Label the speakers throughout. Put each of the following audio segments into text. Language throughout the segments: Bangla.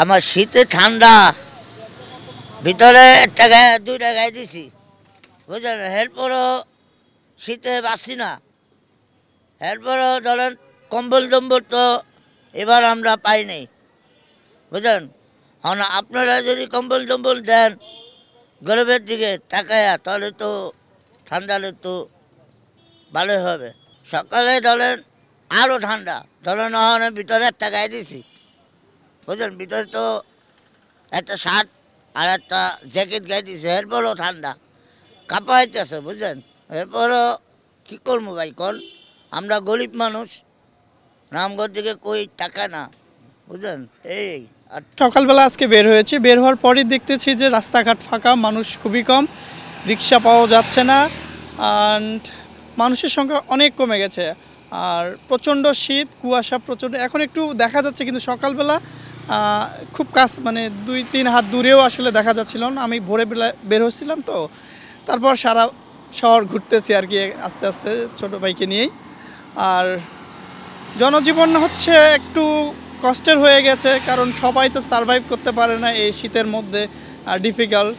Speaker 1: আমার শীতে ঠান্ডা ভিতরে একটা গায়ে দুইটা গায়ে দিছি বুঝলেন, এরপরও শীতে বাঁচছি না। এরপরও ধরেন কম্বল টম্বল তো এবার আমরা পাই নাই বুঝলেন। আপনারা যদি কম্বল টম্বল দেন গরিবের দিকে তাকায়া, তাহলে তো ঠান্ডালে তো ভালোই হবে। সকালে ধরেন আরও ঠান্ডা, ধরেন ভিতরে একটা গায়ে দিছি বুঝলেন, ভিতরে তো একটা শার্ট আর একটা জ্যাকেট গায়ে দিছে, এরপরও ঠান্ডা কাঁপাইতেছে বুঝলেন। এরপরও কী করবো ভাই কন, আমরা গরিব মানুষ, রামগড় দিকে কই টাকা না বুঝলেন। এই আর
Speaker 2: সকালবেলা আজকে বের হয়েছি, বের হওয়ার পরই দেখতেছি যে রাস্তাঘাট ফাঁকা, মানুষ খুবই কম, রিক্সা পাওয়া যাচ্ছে না, অ্যান্ড মানুষের সংখ্যা অনেক কমে গেছে। আর প্রচণ্ড শীত, কুয়াশা প্রচণ্ড, এখন একটু দেখা যাচ্ছে, কিন্তু সকালবেলা খুব কাছ মানে 2-3 হাত দূরেও আসলে দেখা যাচ্ছিল না। আমি ভোরে বেলা বের হচ্ছিলাম, তো তারপর সারা শহর ঘুরতেছি আর কি আস্তে আস্তে ছোটো ভাইকে নিয়েই। আর জনজীবন হচ্ছে একটু কষ্টের হয়ে গেছে, কারণ সবাই তো সারভাইভ করতে পারে না এই শীতের মধ্যে, ডিফিকাল্ট।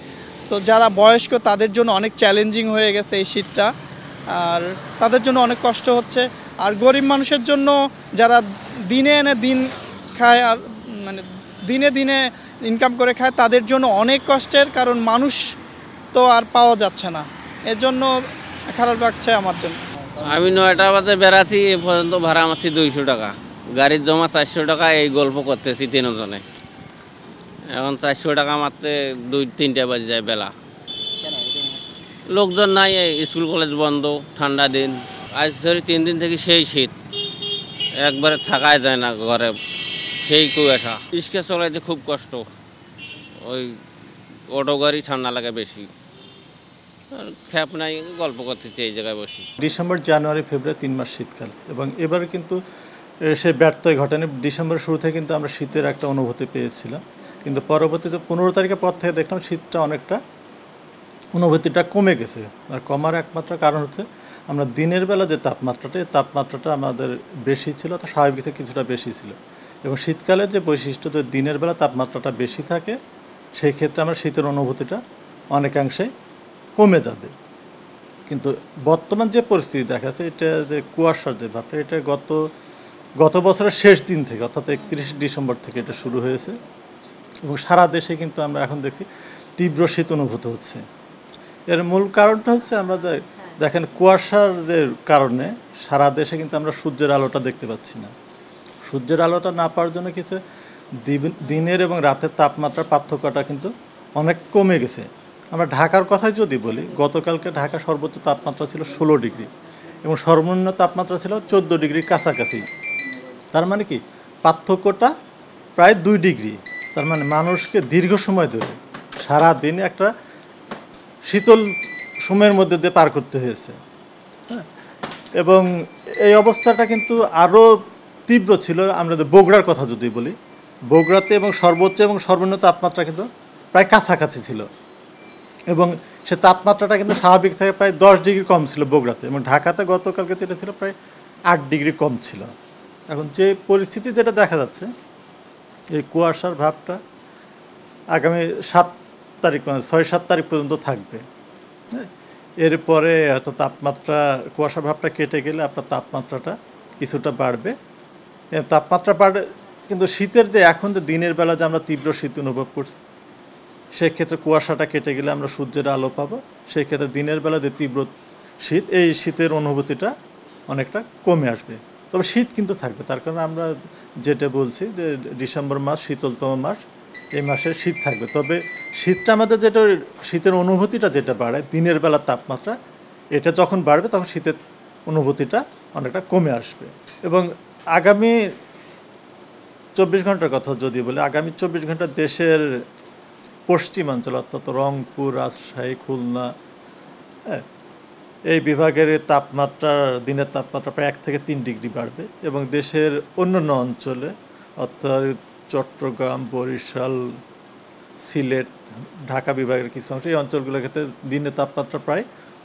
Speaker 2: সো যারা বয়স্ক তাদের জন্য অনেক চ্যালেঞ্জিং হয়ে গেছে এই শীতটা, আর তাদের জন্য অনেক কষ্ট হচ্ছে। আর গরিব মানুষের জন্য যারা দিনে এনে দিন খায়, আর মানে দিনে দিনে ইনকাম করে খায়, তাদের জন্য অনেক কষ্টের, কারণ মানুষ তো আর পাওয়া যাচ্ছে না। এর জন্য খারাপ লাগছে আমার জন্য।
Speaker 3: আমি 9টা বাজে বেড়াচ্ছি, এ পর্যন্ত ভাড়া মারছি 200 টাকা, গাড়ির জমা 400 টাকা, এই গল্প করতেছি তিনজনে। এখন 400 টাকা মারতে 2-3টা বাজে যায় বেলা। লোকজন নাই, স্কুল কলেজ বন্ধ, ঠান্ডা দিন। আজ ধরে 3 দিন থেকে সেই শীত, একবারে থাকাই যায় না ঘরে, সেই কুয়াশা। রিক্সা চলাইতে খুব কষ্ট, ওই অটো গাড়ি ঠান্ডা লাগে বেশি। খ্যাপ নাই, গল্প করতেছি এই জায়গায় বসি।
Speaker 4: ডিসেম্বর, জানুয়ারি, ফেব্রুয়ারি 3 মাস শীতকাল, এবং এবারে কিন্তু সে ব্যর্থই ঘটেনি। ডিসেম্বরের শুরুতে কিন্তু আমরা শীতের একটা অনুভূতি পেয়েছিলাম, কিন্তু পরবর্তীতে 15 তারিখের পর থেকে দেখলাম শীতটা অনেকটা অনুভূতিটা কমে গেছে। আর কমার একমাত্র কারণ হচ্ছে আমরা দিনের বেলা যে তাপমাত্রাটা আমাদের বেশি ছিল, তা স্বাভাবিক থেকে কিছুটা বেশি ছিল। এবং শীতকালের যে বৈশিষ্ট্য, যে দিনের বেলা তাপমাত্রাটা বেশি থাকে, সেই ক্ষেত্রে আমরা শীতের অনুভূতিটা অনেকাংশে কমে যাবে। কিন্তু বর্তমান যে পরিস্থিতি দেখা যাচ্ছে, এটা যে কুয়াশার যে ব্যাপারটা, এটা গত বছরের শেষ দিন থেকে, অর্থাৎ 31 ডিসেম্বর থেকে এটা শুরু হয়েছে, এবং সারা দেশে কিন্তু আমরা এখন দেখি তীব্র শীত অনুভূত হচ্ছে। এর মূল কারণটা হচ্ছে আমরা দেখেন কুয়াশার যে কারণে সারা দেশে কিন্তু আমরা সূর্যের আলোটা দেখতে পাচ্ছি না। সূর্যের আলোটা না পাওয়ার জন্য কিছু দিনের এবং রাতের তাপমাত্রার পার্থক্যটা কিন্তু অনেক কমে গেছে। আমরা ঢাকার কথাই যদি বলি, গতকালকে ঢাকা সর্বোচ্চ তাপমাত্রা ছিল 16 ডিগ্রি, এবং সর্বনিম্ন তাপমাত্রা ছিল 14 ডিগ্রির কাছাকাছি। তার মানে কি, পার্থক্যটা প্রায় 2 ডিগ্রি। তার মানে মানুষকে দীর্ঘ সময় ধরে সারাদিন একটা শীতল সময়ের মধ্যে দিয়ে পার করতে হয়েছে। হ্যাঁ, এবং এই অবস্থাটা কিন্তু আরও তীব্র ছিল আমরা বগুড়ার কথা যদি বলি। বগুড়াতে এবং সর্বোচ্চ এবং সর্বনিম্ন তাপমাত্রা কিন্তু প্রায় কাছাকাছি ছিল, এবং সে তাপমাত্রাটা কিন্তু স্বাভাবিক থেকে প্রায় 10 ডিগ্রি কম ছিল বগুড়াতে, এবং ঢাকাতে গতকালকে যেটা ছিল প্রায় 8 ডিগ্রি কম ছিল। এখন যে পরিস্থিতি যেটা দেখা যাচ্ছে, এই কুয়াশার ভাবটা আগামী 7 তারিখ, মানে 6-7 তারিখ পর্যন্ত থাকবে। হ্যাঁ, এরপরে হয়তো তাপমাত্রা, কুয়াশার ভাবটা কেটে গেলে আপনার তাপমাত্রাটা কিছুটা বাড়বে। তাপমাত্রা বাড়ে, কিন্তু শীতের যে এখন যে দিনের বেলা যে আমরা তীব্র শীত অনুভব করছি, সেক্ষেত্রে কুয়াশাটা কেটে গেলে আমরা সূর্যের আলো পাবো। সেই ক্ষেত্রে দিনের বেলা যে তীব্র শীত, এই শীতের অনুভূতিটা অনেকটা কমে আসবে। তবে শীত কিন্তু থাকবে, তার কারণে আমরা যেটা বলছি যে ডিসেম্বর মাস শীতলতম মাস, এই মাসে শীত থাকবে। তবে শীতটা আমাদের যেটা, শীতের অনুভূতিটা যেটা বাড়ায়, দিনের বেলা তাপমাত্রা, এটা যখন বাড়বে তখন শীতের অনুভূতিটা অনেকটা কমে আসবে। এবং আগামী 24 ঘন্টার কথা যদি বলি, আগামী 24 ঘন্টা দেশের পশ্চিমাঞ্চল, অর্থাৎ রংপুর, রাজশাহী, খুলনা, হ্যাঁ, এই বিভাগের তাপমাত্রা, দিনের তাপমাত্রা প্রায় 1 থেকে 3 ডিগ্রি বাড়বে। এবং দেশের অন্যান্য অঞ্চলে, অর্থাৎ চট্টগ্রাম, বরিশাল, সিলেট, ঢাকা বিভাগের কিছু অংশ, এই অঞ্চলগুলোর ক্ষেত্রে দিনের তাপমাত্রা প্রায়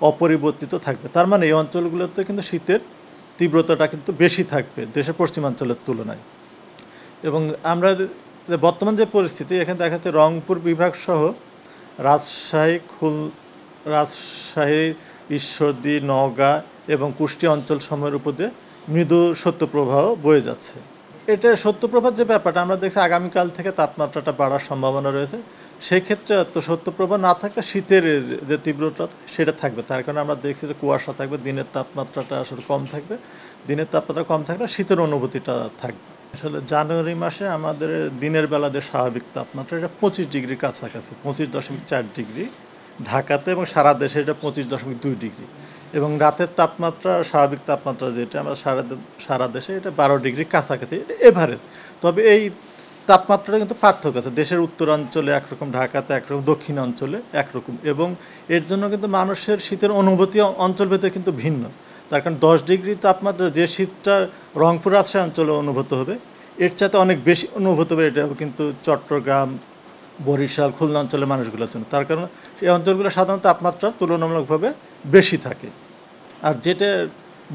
Speaker 4: অপরিবর্তিত থাকবে। তার মানে এই অঞ্চলগুলোতে কিন্তু শীতের তীব্রতাটা কিন্তু বেশি থাকবে দেশের পশ্চিমাঞ্চলের তুলনায়। এবং আমরা যে বর্তমান যে পরিস্থিতি, এখানে দেখা যাচ্ছে রংপুর বিভাগ সহ রাজশাহী, ঈশ্বরদী, নওগাঁ এবং কুষ্টিয়া অঞ্চল সমূহের উপর দিয়ে মৃদু শৈত্যপ্রবাহ বয়ে যাচ্ছে। এটা শৈত্যপ্রবাহের যে ব্যাপারটা আমরা দেখছি, আগামীকাল থেকে তাপমাত্রাটা বাড়ার সম্ভাবনা রয়েছে। সেই ক্ষেত্রে তো শৈত্যপ্রবাহ না থাকলে শীতের যে তীব্রতা সেটা থাকবে। তার কারণে আমরা দেখছি যে কুয়াশা থাকবে, দিনের তাপমাত্রাটা আসলে কম থাকবে। দিনের তাপমাত্রা কম থাকলে শীতের অনুভূতিটা থাকবে। আসলে জানুয়ারি মাসে আমাদের দিনের বেলা যে স্বাভাবিক তাপমাত্রা এটা 25 ডিগ্রির কাছাকাছি, 25.4 ডিগ্রি ঢাকাতে, এবং সারা দেশে এটা 25.2 ডিগ্রি। এবং রাতের তাপমাত্রা, স্বাভাবিক তাপমাত্রা যেটা আমরা সারা দেশে এটা 12 ডিগ্রির কাছাকাছি, এটা এভারেজ। তবে এই তাপমাত্রাটা কিন্তু পার্থক্য আছে, দেশের উত্তরাঞ্চলে একরকম, ঢাকাতে একরকম, দক্ষিণ অঞ্চলে একরকম, এবং এর জন্য কিন্তু মানুষের শীতের অনুভূতি অঞ্চলভেদে কিন্তু ভিন্ন। তার কারণ 10 ডিগ্রি তাপমাত্রা যে শীতটা রংপুর রাজশাহী অঞ্চলে অনুভূত হবে, এর চাইতে অনেক বেশি অনুভূত হবে এটা কিন্তু চট্টগ্রাম, বরিশাল, খুলনা অঞ্চলের মানুষগুলোর জন্য। তার কারণ এই অঞ্চলগুলো সাধারণত তাপমাত্রা তুলনামূলকভাবে বেশি থাকে। আর যেটা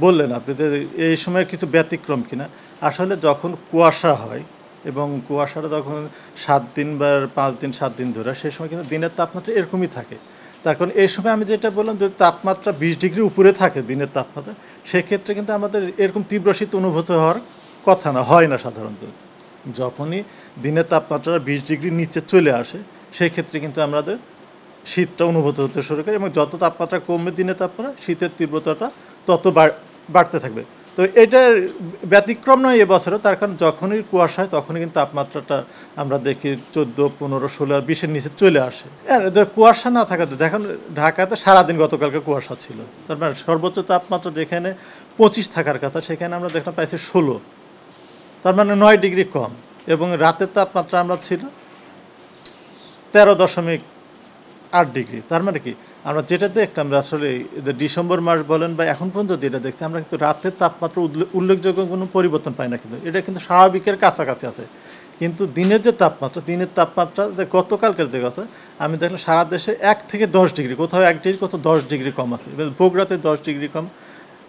Speaker 4: বললেন আপনি যে এই সময় কিছু ব্যতিক্রম কিনা, আসলে যখন কুয়াশা হয় এবং কুয়াশাটা যখন 7 দিন বা 5 দিন 7 দিন ধরে, সেই সময় কিন্তু দিনের তাপমাত্রা এরকমই থাকে। তার কারণ এই সময় আমি যেটা বললাম যে তাপমাত্রা 20 ডিগ্রি উপরে থাকে দিনের তাপমাত্রা, সেক্ষেত্রে কিন্তু আমাদের এরকম তীব্র শীত অনুভূত হওয়ার কথা না, হয় না সাধারণত। যখনই দিনের তাপমাত্রা 20 ডিগ্রি নিচে চলে আসে, সেই ক্ষেত্রে কিন্তু আমাদের শীতটা অনুভূত হতে শুরু করে, এবং যত তাপমাত্রা কমবে দিনের তাপমাত্রা, শীতের তীব্রতাটা তত বাড়তে থাকবে। তো এটার ব্যতিক্রম নয় এবছরও। তার কারণ যখনই কুয়াশা হয় তখনই কিন্তু তাপমাত্রাটা আমরা দেখি 14, 15, 16 আর 20-এর নিচে চলে আসে। কুয়াশা না থাকাতে দেখুন, ঢাকাতে সারাদিন গতকালকে কুয়াশা ছিল, তার মানে সর্বোচ্চ তাপমাত্রা যেখানে 25 থাকার কথা সেখানে আমরা দেখলাম পাইছি 16, তার মানে 9 ডিগ্রি কম। এবং রাতের তাপমাত্রা আমরা ছিল 13.8 ডিগ্রি। তার মানে কি, আমরা যেটা দেখতাম আসলে ডিসেম্বর মাস বলেন বা এখন পর্যন্ত যেটা দেখছি, আমরা কিন্তু রাতের তাপমাত্রা উল্লেখযোগ্য কোনো পরিবর্তন পাই না, কিন্তু এটা কিন্তু স্বাভাবিকের কাছাকাছি আছে। কিন্তু দিনের যে তাপমাত্রা, গতকালকের যে কথা, আমি দেখলাম সারা দেশে 1 থেকে 10 ডিগ্রি, কোথাও 1 ডিগ্রি, কোথাও 10 ডিগ্রি কম আছে। বগুড়াতে 10 ডিগ্রি কম,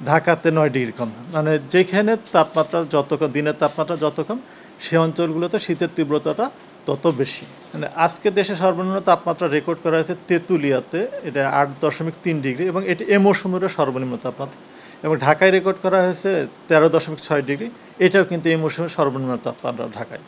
Speaker 4: ঢাকাতে 9 ডিগ্রি কম। মানে যেখানে তাপমাত্রা যত কম, দিনের তাপমাত্রা যত কম, সে অঞ্চলগুলোতে শীতের তীব্রতাটা তত বেশি। মানে আজকে দেশে সর্বনিম্ন তাপমাত্রা রেকর্ড করা হয়েছে তেঁতুলিয়াতে, এটা 8.3 ডিগ্রি, এবং এটি এ মৌসুমের সর্বনিম্ন তাপমাত্রা। এবং ঢাকায় রেকর্ড করা হয়েছে 13.6 ডিগ্রি, এটাও কিন্তু এই মৌসুমের সর্বনিম্ন তাপমাত্রা ঢাকায়।